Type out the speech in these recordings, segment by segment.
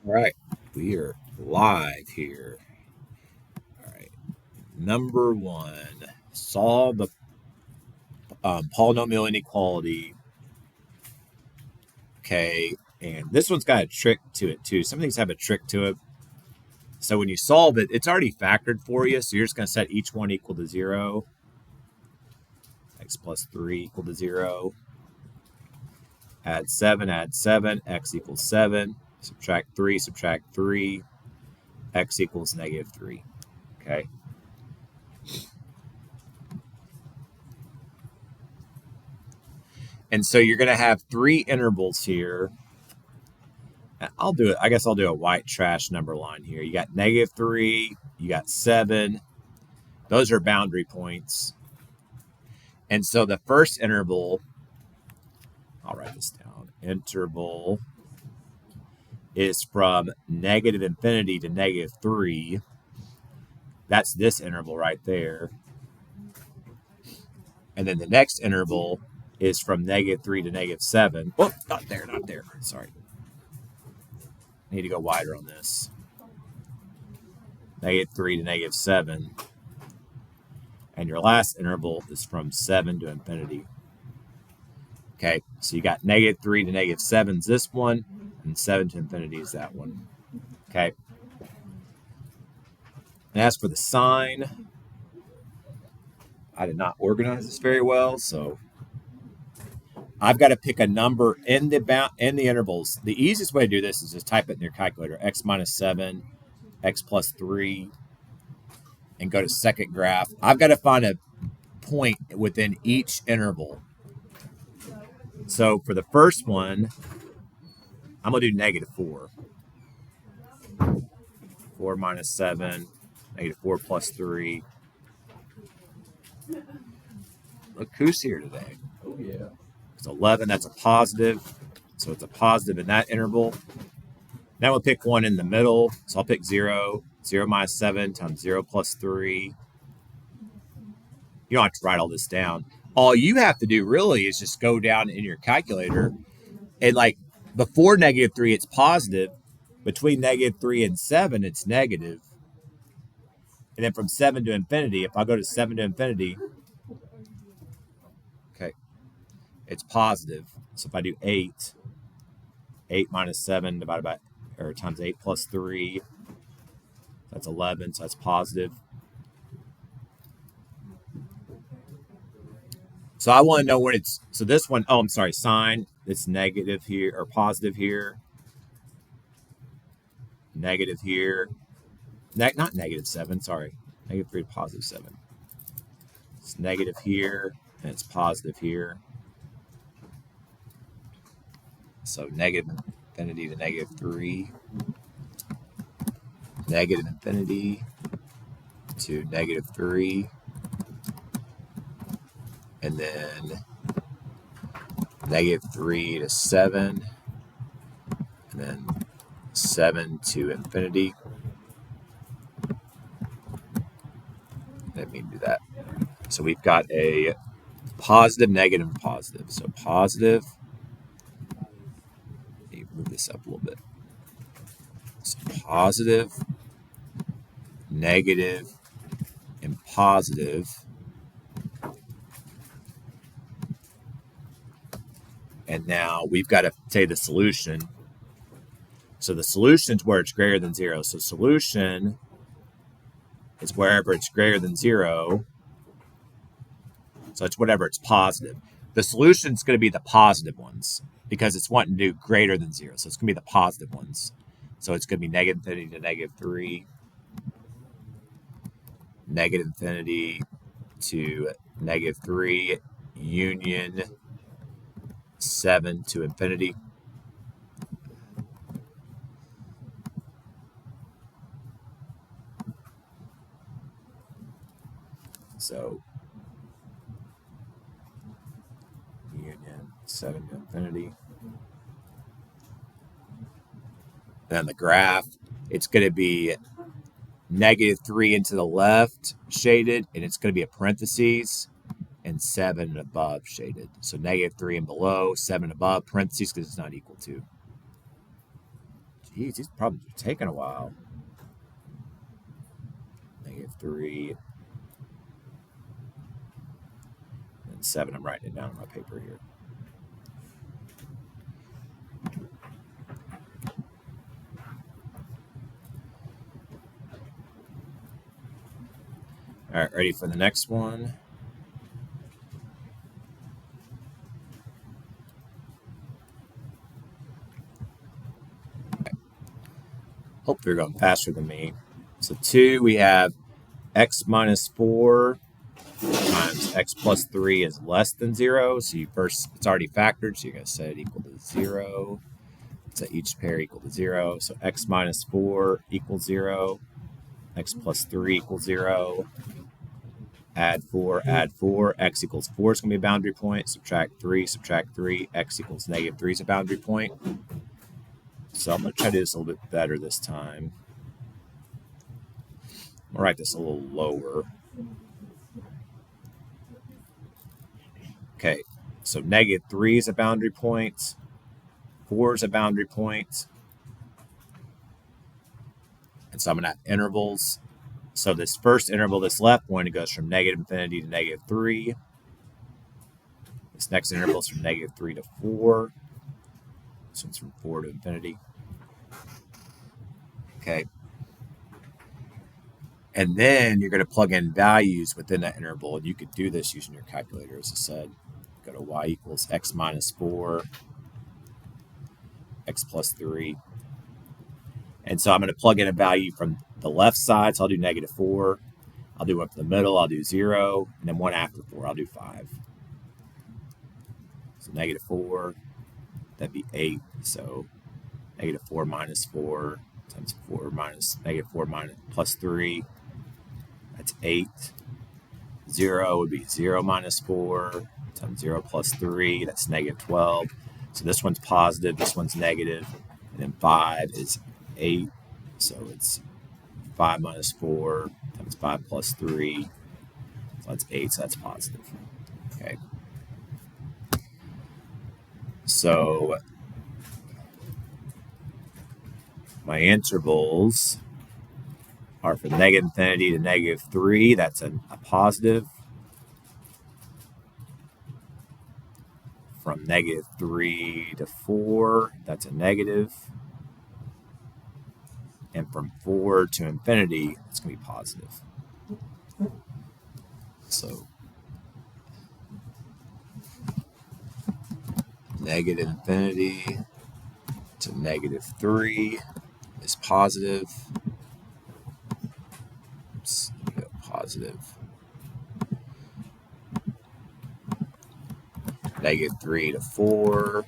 All right, we are live here. All right, number one, solve the polynomial inequality. Okay, and this one's got a trick to it too. Some things have a trick to it. So when you solve it, it's already factored for you. So you're just going to set each one equal to 0. X plus 3 equal to 0. Add 7, x equals 7. Subtract 3, x equals negative 3. Okay. And so you're going to have 3 intervals here. I'll do it. I guess I'll do a white trash number line here. You got negative 3, you got 7. Those are boundary points. And so the first interval, I'll write this down. Interval is from negative infinity to negative 3. That's this interval right there. And then the next interval is from negative 3 to negative 7. Oh, not there. Sorry. I need to go wider on this. Negative 3 to negative 7. And your last interval is from 7 to infinity. Okay, so you got negative 3 to negative 7 is this one, and 7 to infinity is that one. Okay. And as for the sign, I did not organize this very well, so I've got to pick a number in the intervals. The easiest way to do this is just type it in your calculator, x minus 7, x plus 3, and go to second graph. I've got to find a point within each interval. So for the first one, I'm going to do negative 4. 4 minus 7, negative 4 plus 3. Look who's here today. Oh, yeah. It's 11. That's a positive. So it's a positive in that interval. Now we'll pick one in the middle. So I'll pick 0. 0 minus 7 times 0 plus 3. You don't have to write all this down. All you have to do really is just go down in your calculator and like before negative 3, it's positive. Between negative 3 and 7, it's negative. And then from 7 to infinity, if I go to 7 to infinity, okay, it's positive. So if I do 8 minus 7 divided by, or times 8 plus 3, that's 11, so that's positive. So I want to know when it's, so this one, oh, I'm sorry, sign, it's negative here, or positive here. Negative here. Not negative 7, sorry. Negative 3 to positive 7. It's negative here, and it's positive here. So negative infinity to negative 3. Negative infinity to negative 3. And then negative 3 to 7. And then 7 to infinity. Let me do that. So we've got a positive, negative, and positive. So positive. Let me move this up a little bit. So positive, negative, and positive. And now we've got to say the solution. So the solution is where it's greater than 0. So solution is wherever it's greater than 0. So it's whatever it's positive. The solution is going to be the positive ones because it's wanting to do greater than 0. So it's going to be the positive ones. So it's going to be negative infinity to negative 3. Negative infinity to negative 3. Union 7 to infinity. So union 7 to infinity. Then the graph, it's going to be negative 3 into the left shaded, and it's going to be a parentheses, and 7 above shaded. So negative 3 and below, 7 above, parentheses because it's not equal to. Geez, these problems are taking a while. -3. And 7. I'm writing it down on my paper here. All right, ready for the next one? Hope you're going faster than me. So 2, we have x minus 4 times x plus 3 is less than 0. So you first, it's already factored, so you're going to set it equal to 0. Set each pair equal to 0. So x minus 4 equals 0. X plus 3 equals 0. Add 4, x equals 4 is going to be a boundary point. Subtract 3, x equals -3 is a boundary point. So I'm going to try to do this a little bit better this time. I'll write this a little lower. Okay, so -3 is a boundary point. 4 is a boundary point. And so I'm going to have intervals. So this first interval, this left one, it goes from -infinity to -3. This next interval is from -3 to 4. This one's from 4 to infinity. Okay. And then you're going to plug in values within that interval. And you could do this using your calculator, as I said. Go to y equals x minus 4, x plus 3. And so I'm going to plug in a value from the left side. So I'll do -4. I'll do one from the middle. I'll do 0. And then one after 4, I'll do 5. So -4, that'd be 8. So -4 minus 4 times 4 minus -4 minus plus 3. That's 8. 0 would be 0 minus 4 times 0 plus 3. That's -12. So this one's positive. This one's negative. And then 5 is 8. So it's 5 minus 4 times 5 plus 3. So that's 8. So that's positive. Okay. So my intervals are from -infinity to -3. That's a positive. From -3 to 4, that's a negative. And from 4 to infinity, it's going to be positive. So -infinity to -3 is positive. Oops, positive. -3 to 4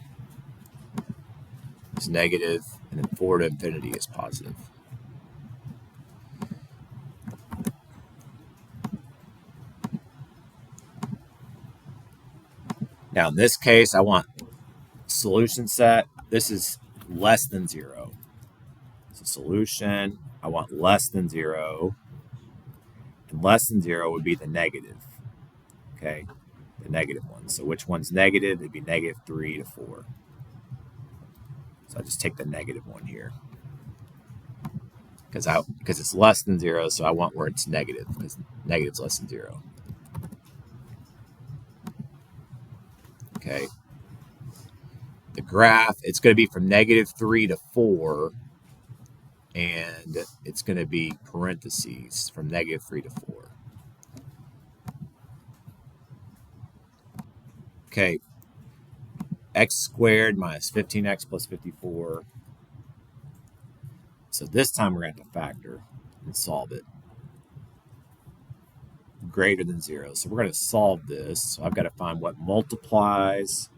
is negative, and then 4 to infinity is positive. Now in this case, I want solution set. This is less than 0. So solution, I want less than 0. And less than 0 would be the negative. Okay, the negative one. So which one's negative? It'd be -3 to 4. So I just take the negative one here. Because it's less than 0, so I want where it's negative, because negative's less than 0. Okay. The graph, it's going to be from -3 to 4, and it's going to be parentheses from -3 to 4. Okay. X squared minus 15x plus 54. So this time we're going to have to factor and solve it. Greater than 0. So we're going to solve this. So I've got to find what multiplies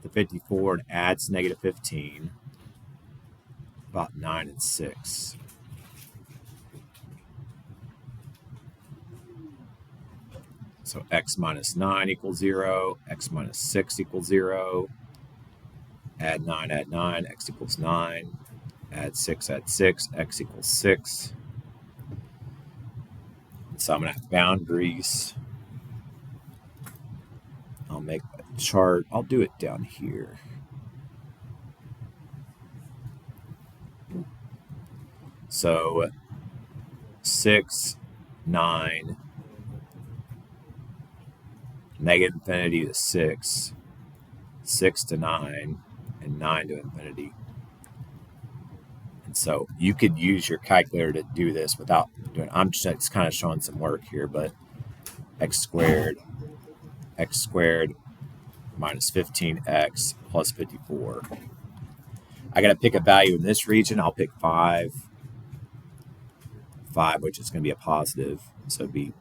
the 54 and adds -15. About 9 and 6. So x minus 9 equals 0. X minus 6 equals 0. Add 9, x equals 9. Add 6, x equals 6. So I'm going to have boundaries. I'll make a chart. I'll do it down here. So 6, 9, negative infinity to 6, 6 to 9, and 9 to infinity. And so you could use your calculator to do this without doing. I'm just kind of showing some work here, but x squared minus 15x plus 54. I got to pick a value in this region. I'll pick 5, which is going to be a positive. So it'd be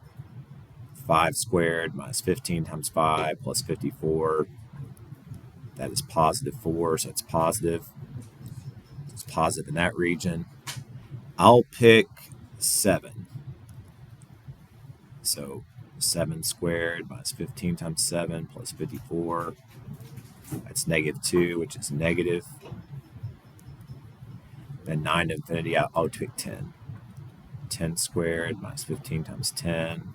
5 squared minus 15 times 5 plus 54. That is positive 4, so it's positive. It's positive in that region. I'll pick 7. So 7 squared minus 15 times 7 plus 54. That's negative 2, which is negative. Then 9 to infinity, I'll pick 10. 10 squared minus 15 times 10.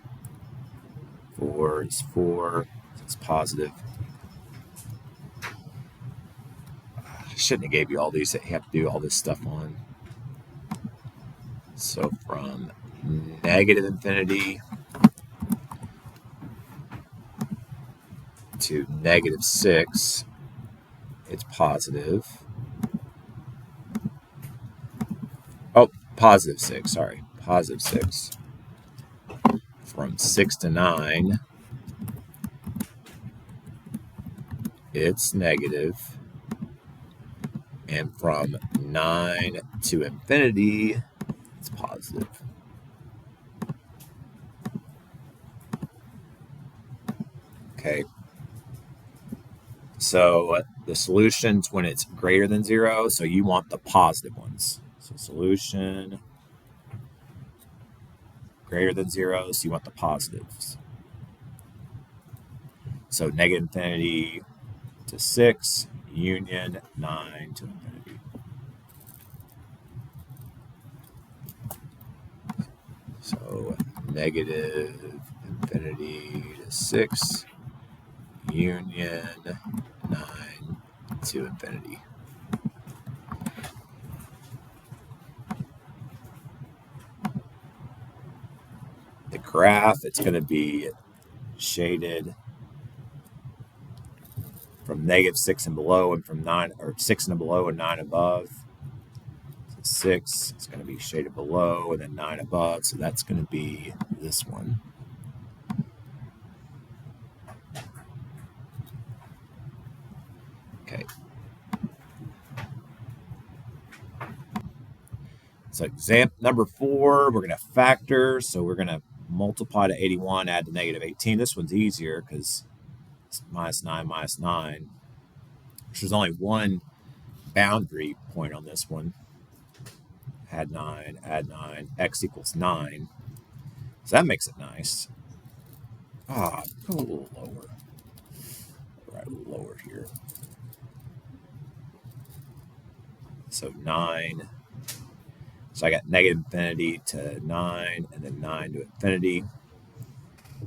4 is 4, so it's positive. I shouldn't have gave you all these that you have to do all this stuff on. So from negative infinity to negative 6, it's positive. Oh, positive 6, sorry. Positive 6. From 6 to 9, it's negative. And from 9 to infinity, it's positive. Okay. So the solution's when it's greater than 0, so you want the positive ones. So solution greater than 0, so you want the positives. So negative infinity to 6, union 9 to infinity. So negative infinity to 6, union 9 to infinity. The graph, it's going to be shaded from negative 6 and below, and from 9 or 6 and below and 9 above. So 6 is going to be shaded below, and then 9 above. So that's going to be this one. Okay. So example number 4, we're going to factor. So we're going to multiply to 81, add to negative 18. This one's easier because it's minus 9, minus 9. There's only one boundary point on this one. Add 9, x equals 9. So that makes it nice. Go a little lower. Right, a little lower here. So 9. So I got negative infinity to 9, and then 9 to infinity.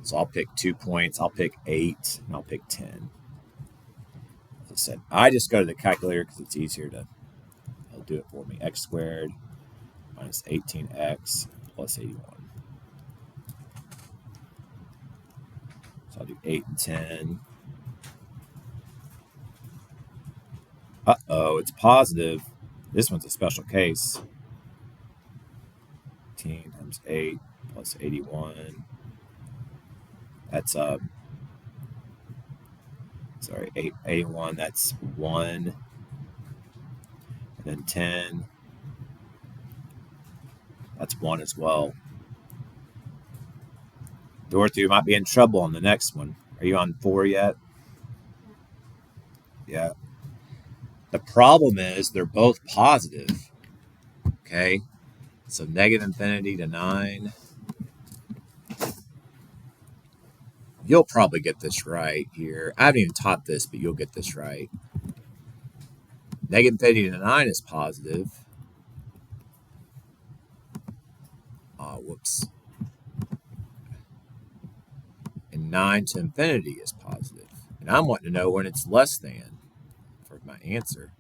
So I'll pick 2 points. I'll pick 8, and I'll pick 10. As I said, I just go to the calculator because it's easier to, it'll do it for me. X squared minus 18x plus 81. So I'll do 8 and 10. It's positive. This one's a special case. 18 times 8 plus 81. That's 81, that's 1. And then 10, that's 1 as well. Dorothy, you might be in trouble on the next one. Are you on 4 yet? Yeah. The problem is they're both positive. Okay. So negative infinity to 9. You'll probably get this right here. I haven't even taught this, but you'll get this right. Negative infinity to 9 is positive. Whoops. And 9 to infinity is positive. And I'm wanting to know when it's less than for my answer.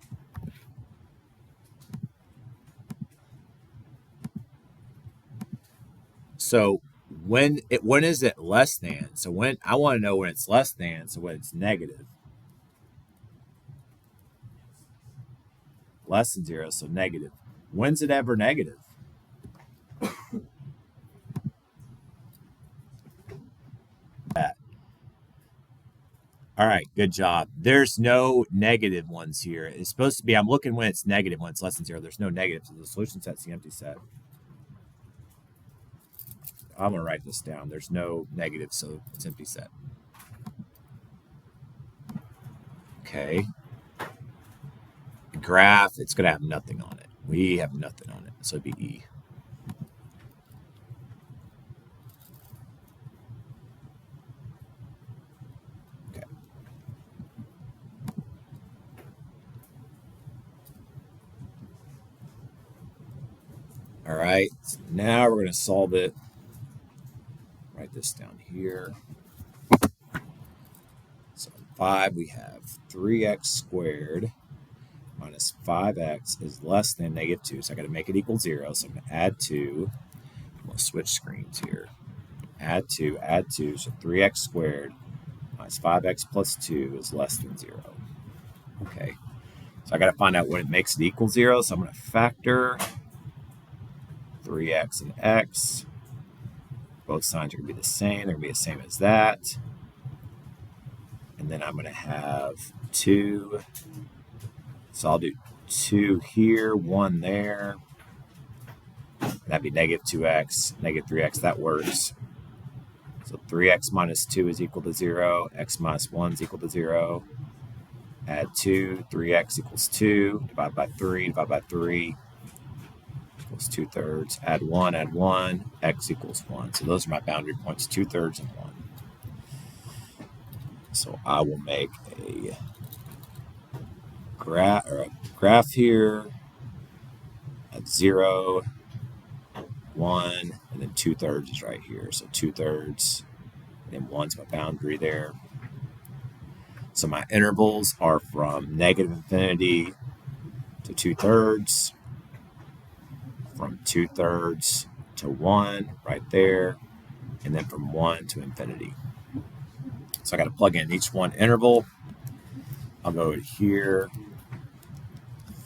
So when is it less than? So when I want to know when it's less than, so when it's negative. Less than 0, so negative. When's it ever negative? All right, good job. There's no negative ones here. It's supposed to be, I'm looking when it's negative, when it's less than 0. There's no negative, so the solution set's the empty set. I'm going to write this down. There's no negative, so it's empty set. Okay. Graph, it's going to have nothing on it. We have nothing on it, so it'd be E. Okay. All right, so now we're going to solve it. Write this down here. So in 5, we have 3x squared minus 5x is less than negative 2. So I got to make it equal 0. So I'm going to add 2. I'm going to switch screens here. Add 2, add 2. So 3x squared minus 5x plus 2 is less than 0. Okay. So I got to find out when it makes it equal 0. So I'm going to factor 3x and x. Both signs are going to be the same. They're going to be the same as that. And then I'm going to have 2. So I'll do 2 here, 1 there. That'd be negative 2x, negative 3x. That works. So 3x minus 2 is equal to 0. X minus 1 is equal to 0. Add 2. 3x equals 2. Divide by 3. Divide by 3. Equals 2/3. Add 1. X equals 1. So those are my boundary points, 2/3 and 1. So I will make a graph here at 0, 1, and then 2/3 is right here. So 2/3, and 1's my boundary there. So my intervals are from negative infinity to 2/3, from 2/3 to 1 right there, and then from 1 to infinity. So I got to plug in each one interval. I'll go here,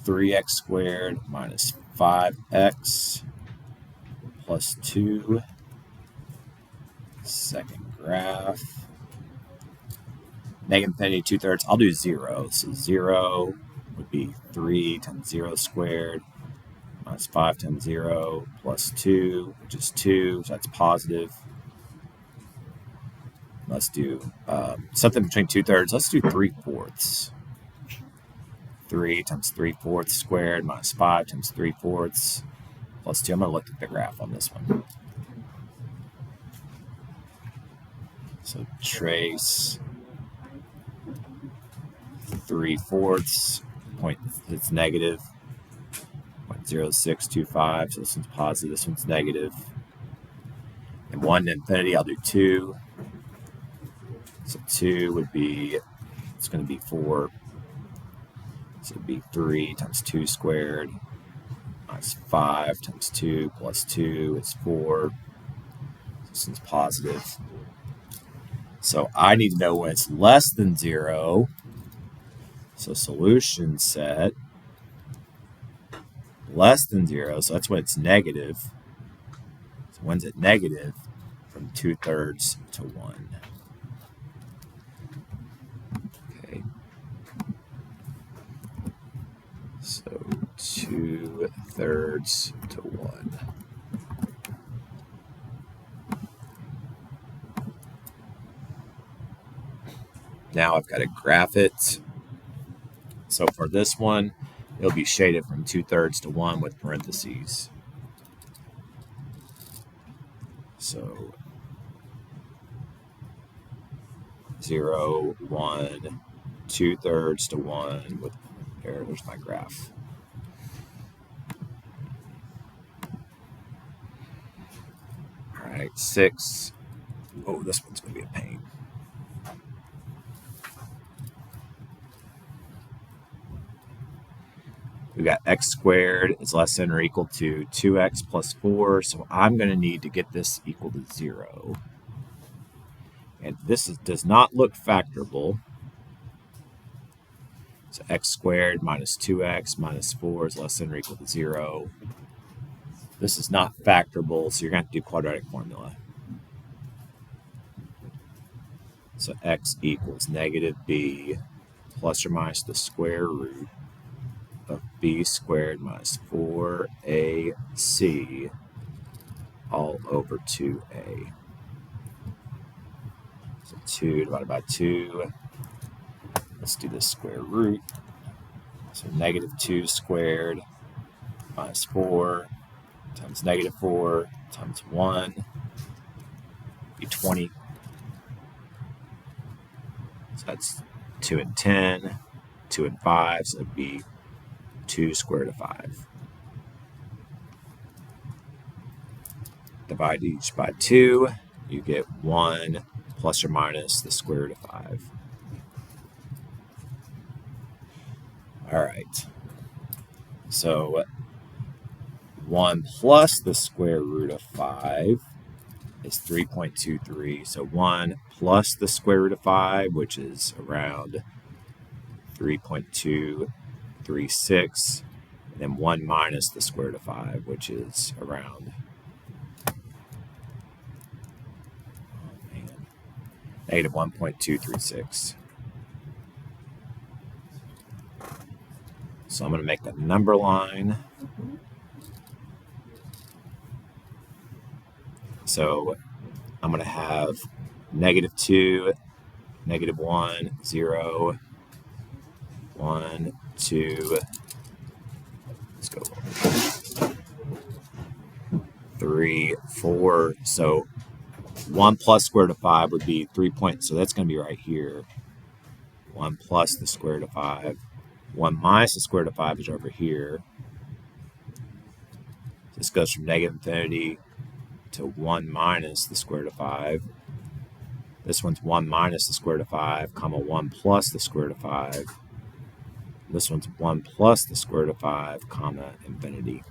3x squared minus 5x plus 2, second graph. Negative infinity, 2/3. I'll do 0. So 0 would be 3 times 0 squared minus 5 times 0 plus 2, which is 2. So that's positive. Let's do something between 2/3. Let's do 3/4. 3 times 3/4 squared minus 5 times 3/4 plus 2. I'm going to look at the graph on this one. So trace 3/4 point, it's negative 0.0625. So this one's positive, this one's negative. And 1 to infinity, I'll do 2. So 2 would be, it's going to be 4. So it would be 3 times 2 squared minus 5 times 2 plus 2 is 4. This one's positive. So I need to know when it's less than 0. So solution set less than 0. So that's when it's negative. So when's it negative? From 2/3 to 1. Okay. So 2/3 to 1. Now I've got to graph it. So for this one, it'll be shaded from 2/3 to 1 with parentheses. So 0, 1, 2/3 to 1 with, there's my graph. All right, 6. Oh, this one's going to be a pain. we got x squared is less than or equal to 2x plus 4. So I'm going to need to get this equal to 0. And this does not look factorable. So x squared minus 2x minus 4 is less than or equal to 0. This is not factorable, so you're going to have to do quadratic formula. So x equals negative b plus or minus the square root of b squared minus 4ac all over 2a. So 2 divided by 2. Let's do the square root. So negative 2 squared minus 4 times negative 4 times 1 be 20. So that's 2 and 10, 2 and 5, so it'd be 2 square root of 5. Divide each by 2, you get 1 plus or minus the square root of 5. All right. So 1 plus the square root of 5 is 3.23. So 1 plus the square root of 5, which is around 3.236, and then 1 minus the square root of 5, which is around negative 1.236. So I'm going to make a number line. So I'm going to have negative 2, negative 1, 0, 1, 2, let's go 3, 4. So 1 plus square root of 5 would be 3 points. So that's going to be right here. 1 plus the square root of 5. 1 minus the square root of 5 is over here. This goes from negative infinity to 1 minus the square root of 5. This one's 1 minus the square root of 5, comma 1 plus the square root of 5. This one's 1 plus the square root of 5, comma infinity.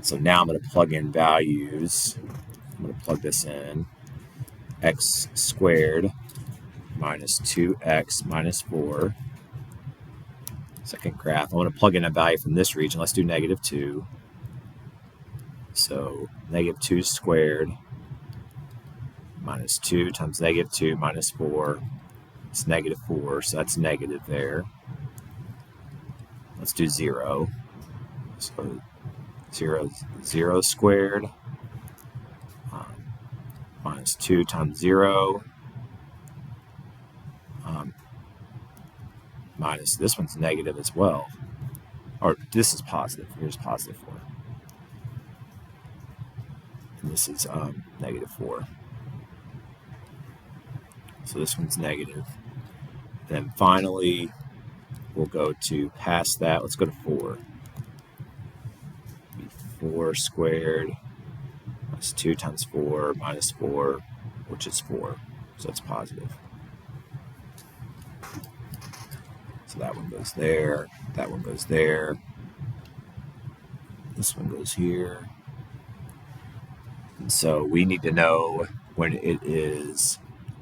So now I'm going to plug in values. I'm going to plug this in. X squared minus 2x minus 4. Second graph. I want to plug in a value from this region. Let's do negative 2. So negative 2 squared minus 2 times negative 2 minus 4. It's negative 4, so that's negative there. Let's do 0. So 0 squared minus 2 times 0 minus, this one's negative as well. Or this is positive. Here's positive 4. And this is negative 4. So this one's negative. Then finally, we'll go to past that. Let's go to 4. 4 squared minus 2 times 4 minus 4, which is 4. So it's positive. So that one goes there. That one goes there. This one goes here. And so we need to know when it is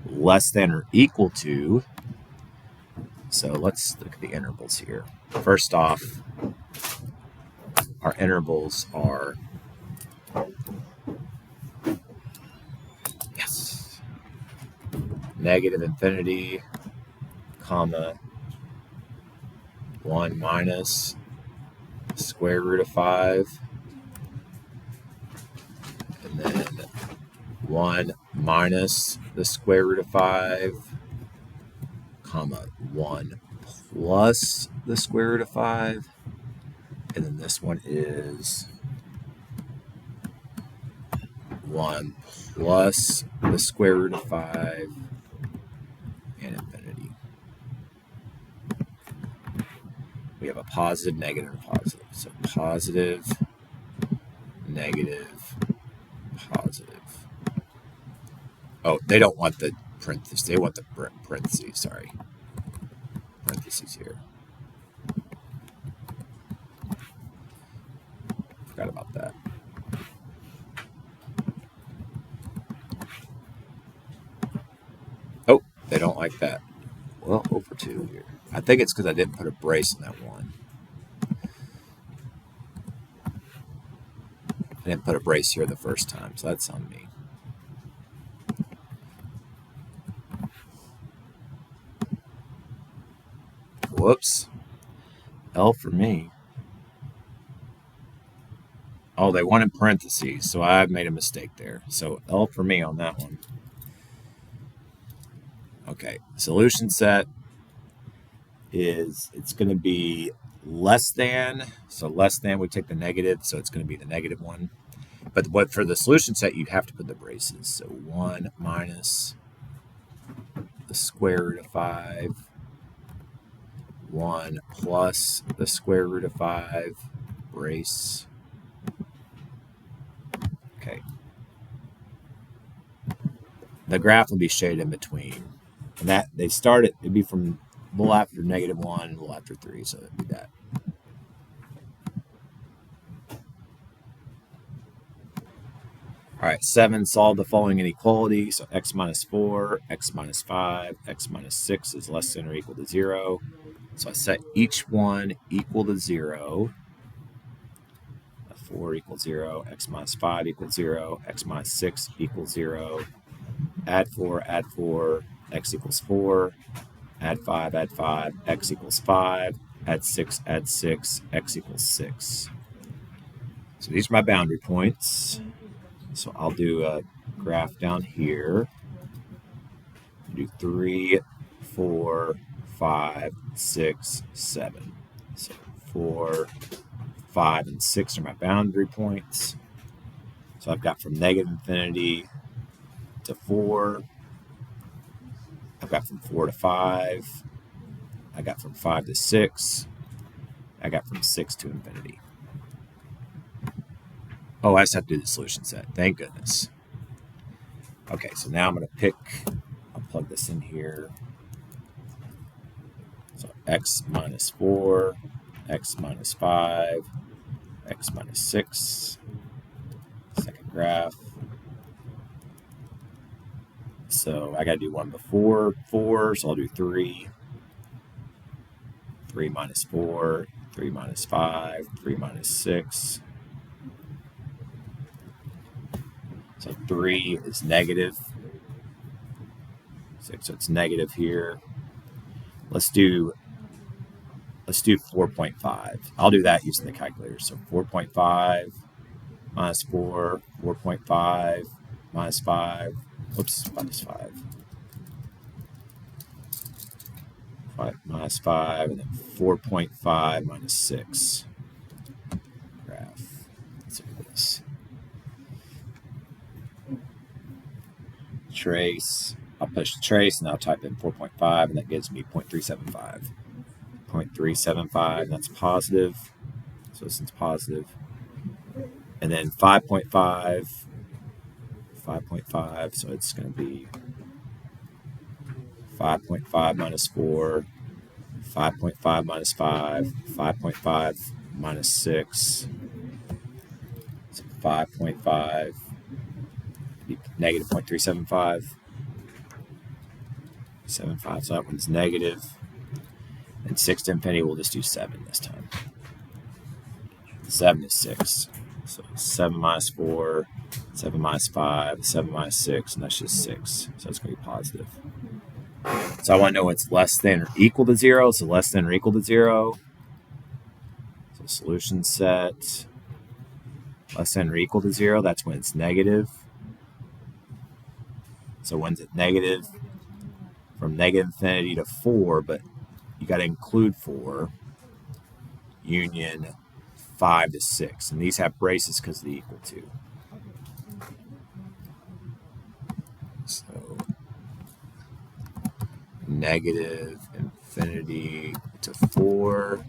less than or equal to. So let's look at the intervals here. First off, our intervals are negative infinity, comma 1 minus square root of 5, and then 1 minus the square root of 5, comma 1 plus the square root of 5, and then this one is 1 plus the square root of 5 and infinity. We have a positive, negative, and positive. So positive, negative, positive. Oh, they don't want the parentheses. They want the parentheses, sorry. Parentheses here. Forgot about that. Oh, they don't like that. Well, over 2 here. I think it's because I didn't put a brace in that one. I didn't put a brace here the first time, so that's on me. Whoops. L for me. Oh, they want in parentheses, so I made a mistake there. So L for me on that one. Okay, solution set is, it's going to be less than. So less than, we take the negative, so it's going to be the negative one. But for the solution set, you have to put the braces. So 1 minus the square root of 5, 1 plus the square root of 5, brace. Okay. The graph will be shaded in between. And that they start it, it'd be from a little after -1, a little after 3, so it'd be that. All right, 7, solve the following inequality. So x minus 4, x minus 5, x minus 6 is less than or equal to 0. So I set each one equal to 0. 4 equals 0, x minus 5 equals 0, x minus 6 equals 0. Add 4, x equals 4. Add 5, x equals 5. Add 6, x equals 6. So these are my boundary points. So I'll do a graph down here. Do 3, 4, 5, 6, 7. So 4, 5, and 6 are my boundary points. So I've got from negative infinity to 4. I've got from 4 to 5. I got from 5 to 6. I got from 6 to infinity. Oh, I just have to do the solution set. Thank goodness. Okay, so now I'm going to pick, I'll plug this in here. So x minus 4, x minus 5, x minus 6. Second graph. So I got to do one before 4, so I'll do 3. 3 minus 4, 3 minus 5, 3 minus 6. So 3 is negative 6, so it's negative here. Let's do 4.5. I'll do that using the calculator. So 4.5 minus 4, 4.5 minus 5. Oops, minus 5. 5 minus 5, and then 4.5 minus 6. Graph. Let's look at this. Trace. I'll push the trace, and I'll type in 4.5, and that gives me 0.375. 0.375, that's positive. So this is positive. And then 5.5, 5.5, so it's going to be 5.5 minus 4, 5.5 minus 5, 5.5 minus 6, so 5.5, negative 0.375, 75, so that one's negative. And 6 to infinity, we'll just do 7 this time. 7 is 6. So 7 minus 4, 7 minus 5, 7 minus 6, and that's just 6. So it's going to be positive. So I want to know what's less than or equal to 0. So less than or equal to 0. So solution set, less than or equal to 0, that's when it's negative. So when's it negative? From negative infinity to 4, but you got to include 4. Union 5 to 6. And these have braces because of the equal to. So negative infinity to 4.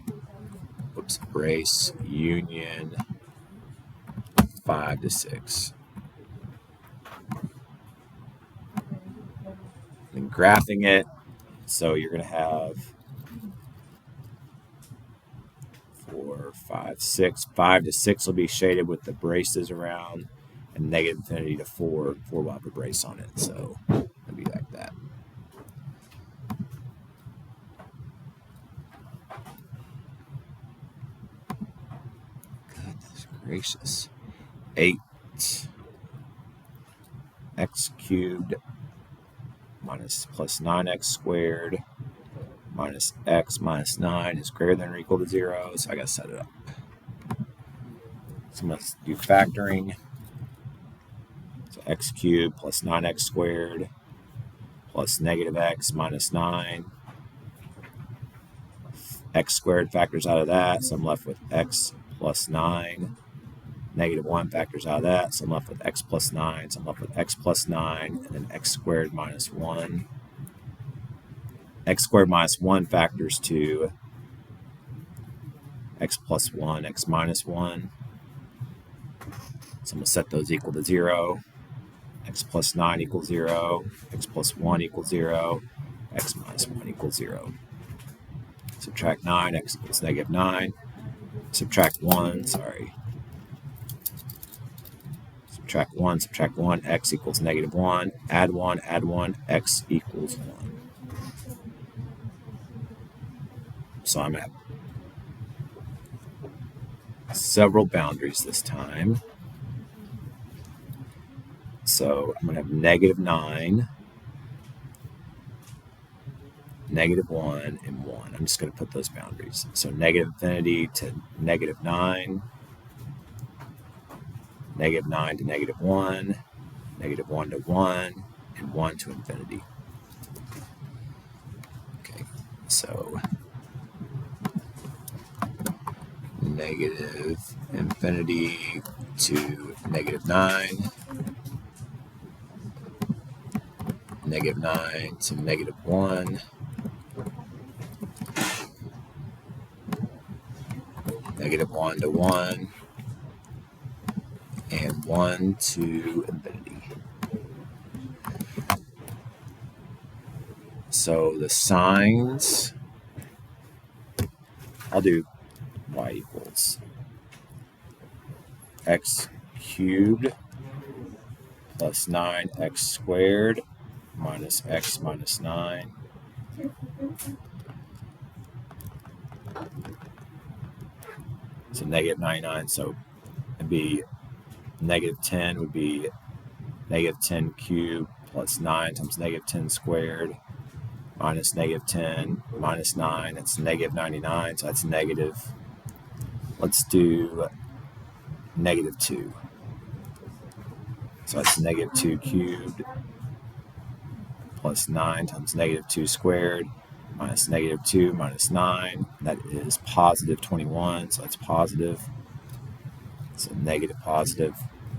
Oops, brace, union 5 to 6. Then graphing it, so you're going to have 4, 4, 5, 6. 5 to 6 will be shaded with the braces around, and negative infinity to 4. 4 will have a brace on it, so it'll be like that. Goodness gracious. 8 x cubed minus plus 9x squared minus x minus 9 is greater than or equal to 0, so I got to set it up. So let's do factoring. So x cubed plus 9x squared plus negative x minus 9. X squared factors out of that, so I'm left with x plus 9. Negative 1 factors out of that, so I'm left with x plus 9. So I'm left with x plus 9, and then x squared minus 1. X squared minus 1 factors to x plus 1, x minus 1. So I'm going to set those equal to 0. X plus 9 equals 0. X plus 1 equals 0. X minus 1 equals 0. Subtract 9, x equals negative 9. Subtract 1, Subtract 1, x equals negative 1. Add 1, x equals 1. So I'm at several boundaries this time. So I'm going to have negative 9, negative 1, and 1. I'm just going to put those boundaries. So negative infinity to negative 9, negative 9 to negative 1, negative 1 to 1, and 1 to infinity. Okay, so negative infinity to negative 9, negative 9 to negative 1, negative 1 to 1, and 1 to infinity. So the signs, I'll do y equals x cubed plus 9x squared minus x minus 9. So negative 99, so it'd be negative 10 would be negative 10 cubed plus 9 times negative 10 squared minus negative 10 minus 9. That's negative 99, so that's negative. Let's do negative 2. So that's negative 2 cubed plus 9 times negative 2 squared minus negative 2 minus 9. That is positive 21, so that's positive. So negative positive.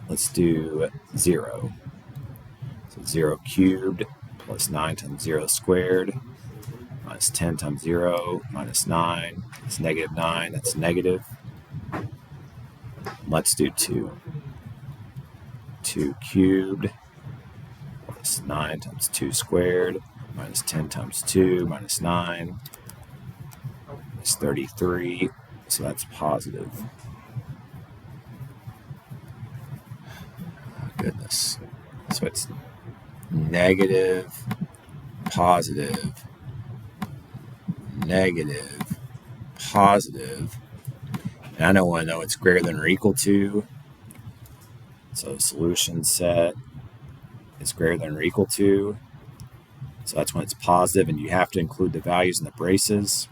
Let's do 0. So 0 cubed plus 9 times 0 squared minus 10 times 0 minus 9. It's negative 9. That's negative. Let's do 2. 2 cubed plus 9 times 2 squared minus 10 times 2 minus 9 is 33. So that's positive. Oh, goodness. So it's negative, positive, negative, positive. And I don't want to know it's greater than or equal to. So solution set is greater than or equal to. So that's when it's positive, and you have to include the values in the braces.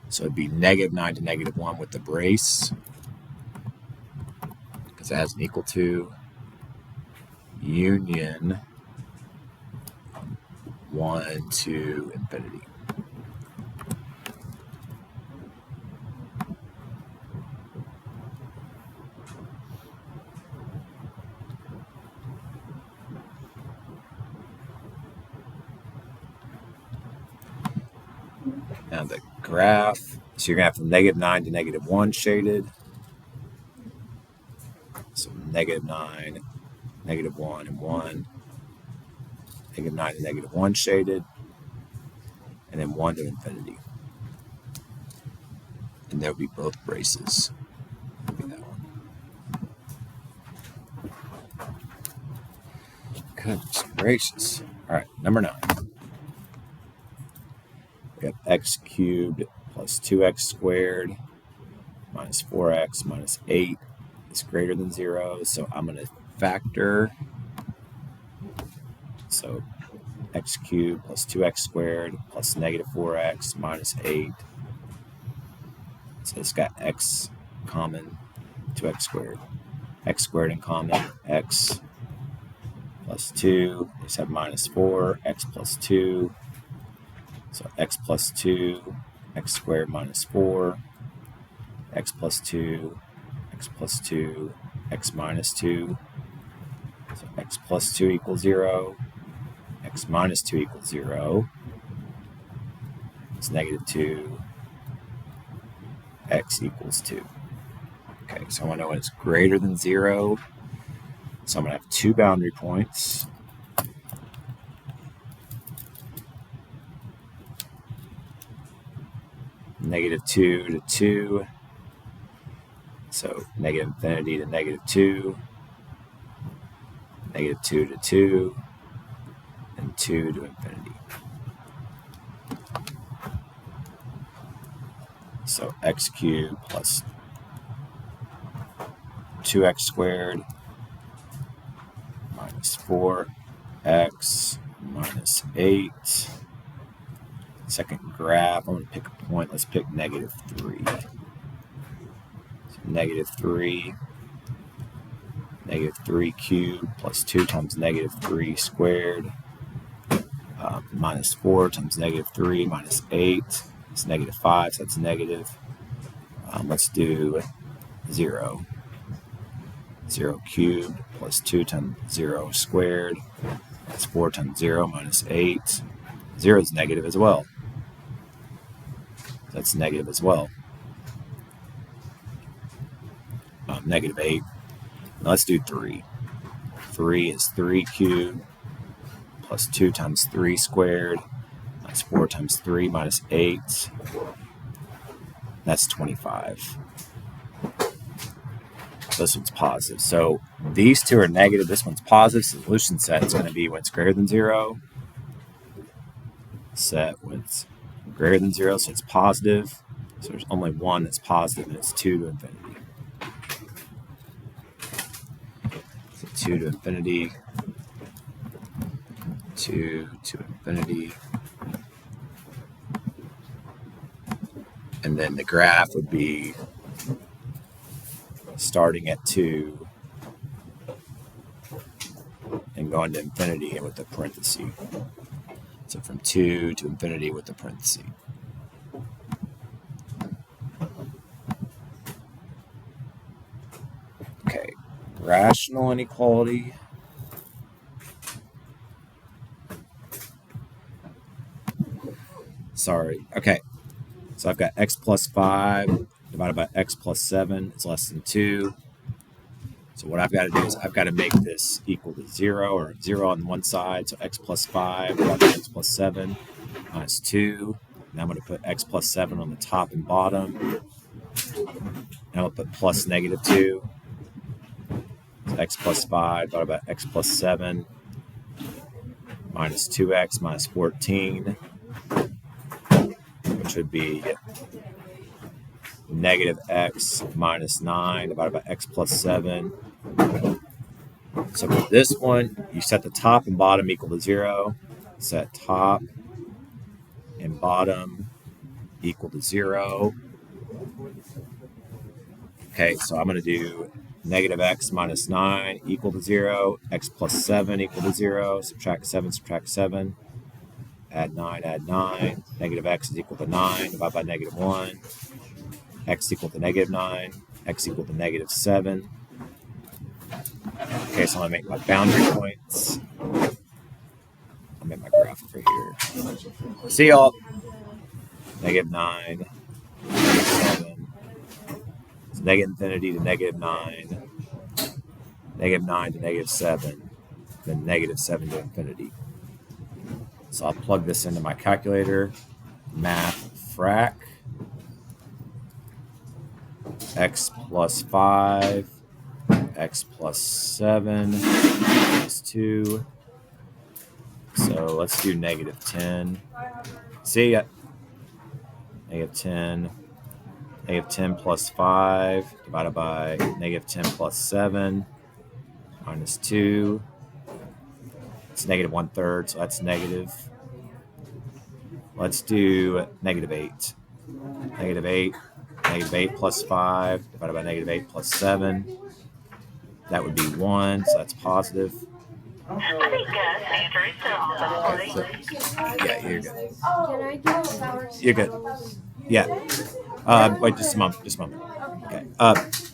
So it'd be negative 9 to negative 1 with the brace, because it has an equal to, union 1 to infinity. Now the graph, so you're going to have from negative 9 to negative 1 shaded. So negative 9, negative 1, and 1. Negative 9 to negative 1 shaded. And then 1 to infinity. and there will be both braces. Look at that one. Goodness gracious. All right, number 9. We have x cubed plus 2x squared minus 4x minus 8 is greater than 0. So I'm going to factor. So x cubed plus 2x squared plus negative 4x minus 8. So it's got x common, 2x squared. X squared in common, x plus 2. Just have minus 4, x plus 2. So x plus 2, x squared minus 4, x plus 2, x plus 2, x minus 2. So x plus 2 equals 0, x minus 2 equals 0. It's negative 2, x equals 2. Okay, so I want to know when it's greater than 0. So I'm going to have 2 boundary points. Negative 2 to 2. So negative infinity to negative 2. Negative 2 to 2. And 2 to infinity. So x cubed plus 2x squared minus 4x minus 8. Second graph, I'm going to pick a point. Let's pick negative 3. So negative 3. Negative 3 cubed plus 2 times negative 3 squared minus 4 times negative 3 minus 8. It's negative 5, so that's negative. Let's do 0. 0 cubed plus 2 times 0 squared. That's 4 times 0 minus 8. 0 is negative as well. That's negative as well. Negative 8. Now let's do 3. 3 is 3 cubed plus 2 times 3 squared. That's 4 times 3 minus 8. That's 25. This one's positive. So these two are negative. This one's positive. So the solution set is going to be when it's greater than 0. Set when it's greater than 0, so it's positive. So there's only one that's positive, and it's 2 to infinity. So 2 to infinity. 2 to infinity. And then the graph would be starting at 2 and going to infinity and with the parenthesis. So from 2 to infinity with the parenthesis. Okay, rational inequality. Sorry. Okay, so I've got x plus 5 divided by x plus 7 is less than 2. So what I've got to do is I've got to make this equal to 0, or 0 on one side. So x plus 5 divided by x plus 7 minus 2. Now I'm going to put x plus 7 on the top and bottom. Now I'll put plus negative 2. So x plus 5 divided by x plus 7 minus 2x minus 14, which would be negative x minus 9 divided by x plus 7. So for this one, you set the top and bottom equal to 0. Set top and bottom equal to 0. Okay, so I'm going to do negative x minus 9 equal to 0. X plus 7 equal to 0. Subtract 7, subtract 7. Add 9, add 9. Negative x is equal to 9 divided by negative 1. X equal to negative 9. X equal to negative 7. Okay, so I'm going to make my boundary points. I'll make my graph over here. See y'all. Negative 9, negative 7. It's negative infinity to negative 9. Negative 9 to negative 7. Then negative 7 to infinity. So I'll plug this into my calculator. Math frac. x plus 5, x plus 7, plus 2. So let's do negative 10. See, negative 10. Negative 10 plus 5 divided by negative 10 plus 7 minus 2. It's negative 1/3, so that's negative. Let's do negative 8. Negative 8. Negative 8 plus 5 divided by negative 8 plus 7. That would be 1, so that's positive. I think Andrew's still on the So, yeah, you're good. Can I do flowers? You're good. Yeah. Wait, just a moment. Just a moment. Okay.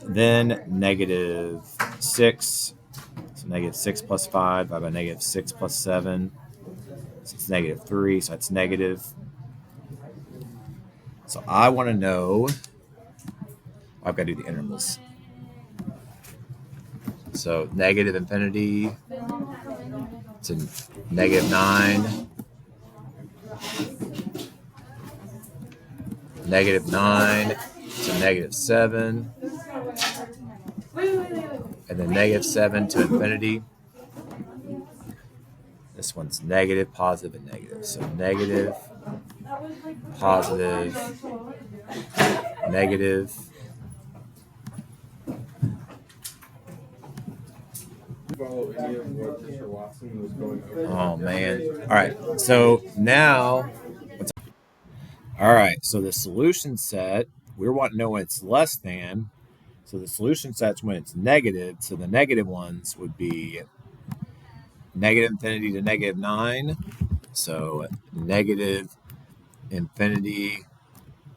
Then negative 6. So negative 6 plus 5 divided by negative 6 plus 7. So it's negative 3, so that's negative. So I want to know, I've got to do the intervals. So negative infinity to negative 9. Negative 9 to negative 7. And then negative 7 to infinity. This one's negative, positive, and negative. So negative, positive, negative. Oh, man. All right. So now, all right. So the solution set, we want to know when it's less than. So the solution set's when it's negative. So the negative ones would be negative infinity to negative 9. So negative infinity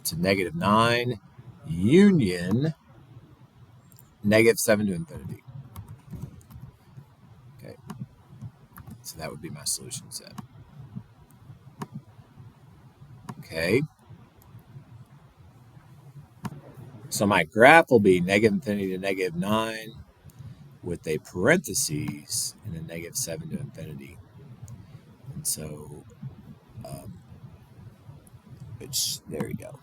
to negative 9 union negative 7 to infinity. Okay. So that would be my solution set. Okay. So my graph will be negative infinity to negative 9 with a parentheses and a negative 7 to infinity. And so, there you go.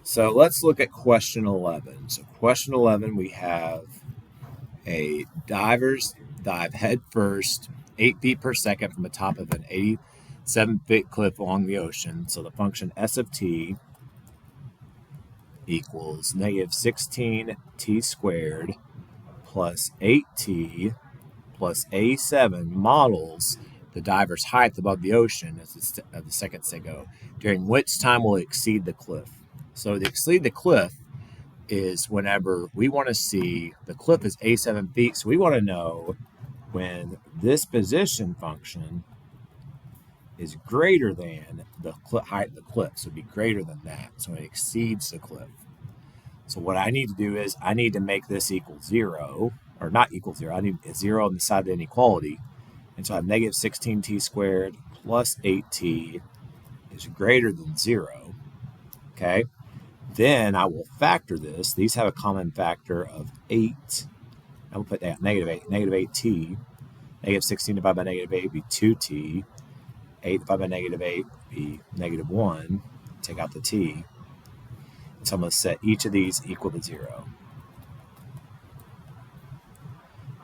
So let's look at question 11. So question 11, we have a divers dive head first 8 feet per second from the top of an 87-foot cliff along the ocean. So the function s of t equals negative 16t squared plus 8t plus a7 models the diver's height above the ocean as the seconds they go, during which time will it exceed the cliff. So to exceed the cliff is whenever we want to see the cliff is a7 feet. So we want to know when this position function is greater than the height of the cliff. So it'd be greater than that. So it exceeds the cliff. So what I need to do is I need to make this equal 0, or not equal 0. I need a 0 on the side of the inequality. And so I have negative 16t squared plus 8t is greater than 0. Okay. Then I will factor this. These have a common factor of 8. I will put that negative 8. Negative 8t. Negative 16 divided by negative 8 would be 2t. 8 divided by negative 8 would be negative 1. Take out the t. So I'm going to set each of these equal to 0.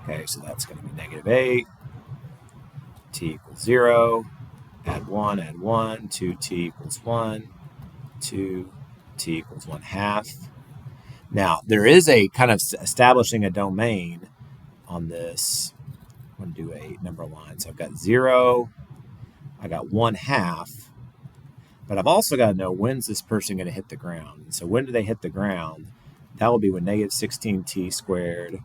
Okay, so that's going to be negative 8. T equals 0. Add 1, 2t equals 1. 2, t equals 1/2. Now, there is a kind of establishing a domain on this. I'm going to do a number of lines. So I've got 0. I got 1/2. But I've also got to know when's this person going to hit the ground. And so when do they hit the ground? That will be when negative 16t squared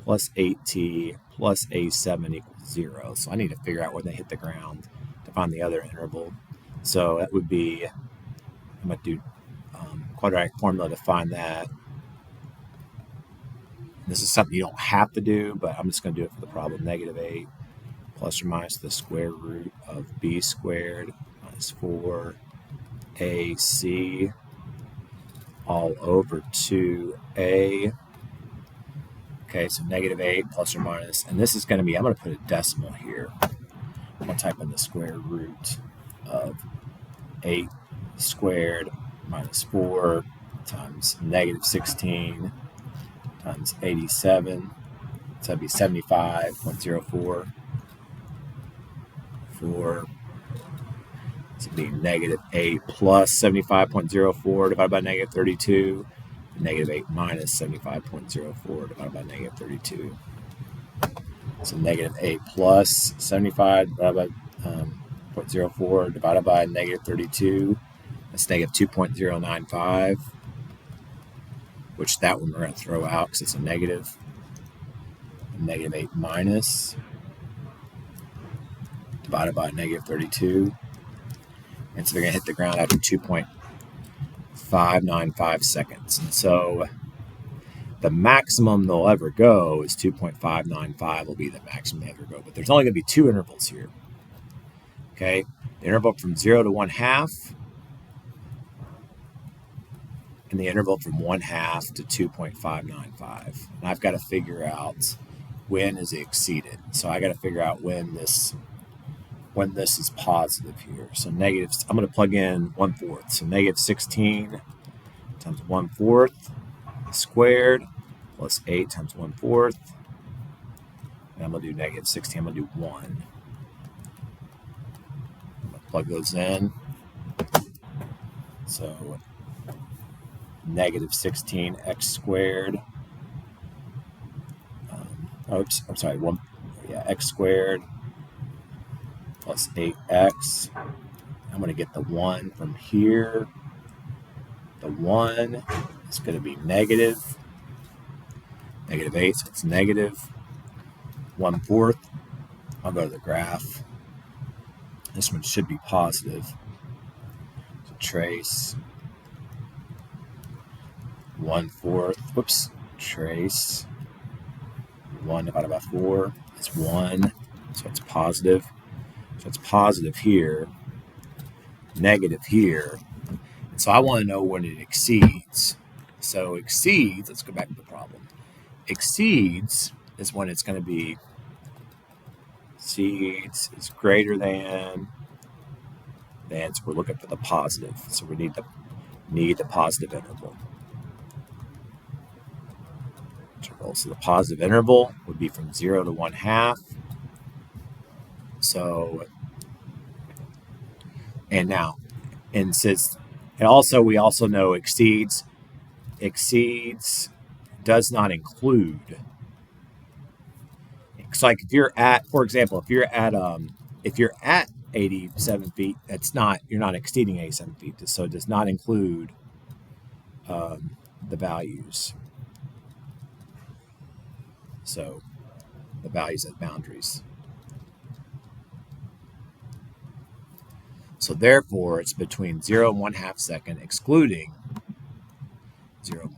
plus 8t plus a7 equals 0. So I need to figure out when they hit the ground to find the other interval. So that would be, I'm going to do quadratic formula to find that. This is something you don't have to do, but I'm just going to do it for the problem. Negative 8 plus or minus the square root of b squared minus 4ac all over 2a. Okay, so negative 8 plus or minus, and this is going to be, I'm going to put a decimal here. I'm going to type in the square root of 8 squared minus 4 times negative 16 times 87. So that'd be 75.04. 4. So it'd be negative 8 plus 75.04 divided by negative 32. Negative 8 minus 75.04 divided by negative 32. So negative 8 plus 75 divided by 0.04 divided by negative 32. That's negative 2.095, which that one we're going to throw out because it's a negative. Negative 8 minus divided by negative 32. And so they're going to hit the ground after 2.595 seconds. And so the maximum they'll ever go is 2.595 will be the maximum they ever go. But there's only going to be two intervals here. Okay, the interval from 0 to 1/2, and the interval from 1/2 to 2.595. And I've got to figure out when is it exceeded. So I got to figure out when this is positive here. So negative, I'm going to plug in 1/4. So negative 16 times 1/4 squared plus 8 times 1/4. And I'm going to do negative 16. I'm going to do 1. I'm going to plug those in. So negative 16x squared. X squared plus 8x. I'm going to get the 1 from here. The 1 is going to be negative 8, so it's negative 1/4. I'll go to the graph. This one should be positive. So trace 1/4. Whoops. Trace 1 divided by 4 is 1. So it's positive. So it's positive here, negative here. And so I want to know when it exceeds. So exceeds, let's go back to the problem. Exceeds is when it's going to be exceeds is greater than, so we're looking for the positive. So we need the positive interval. So the positive interval would be from 0 to 1/2. So, and now, and since, and also we also know exceeds does not include. It's like if you're at, for example, if you're at 87 feet, you're not exceeding 87 feet. So it does not include the values. So the values at boundaries. So therefore, it's between 0 and 1/2 second, excluding 0 and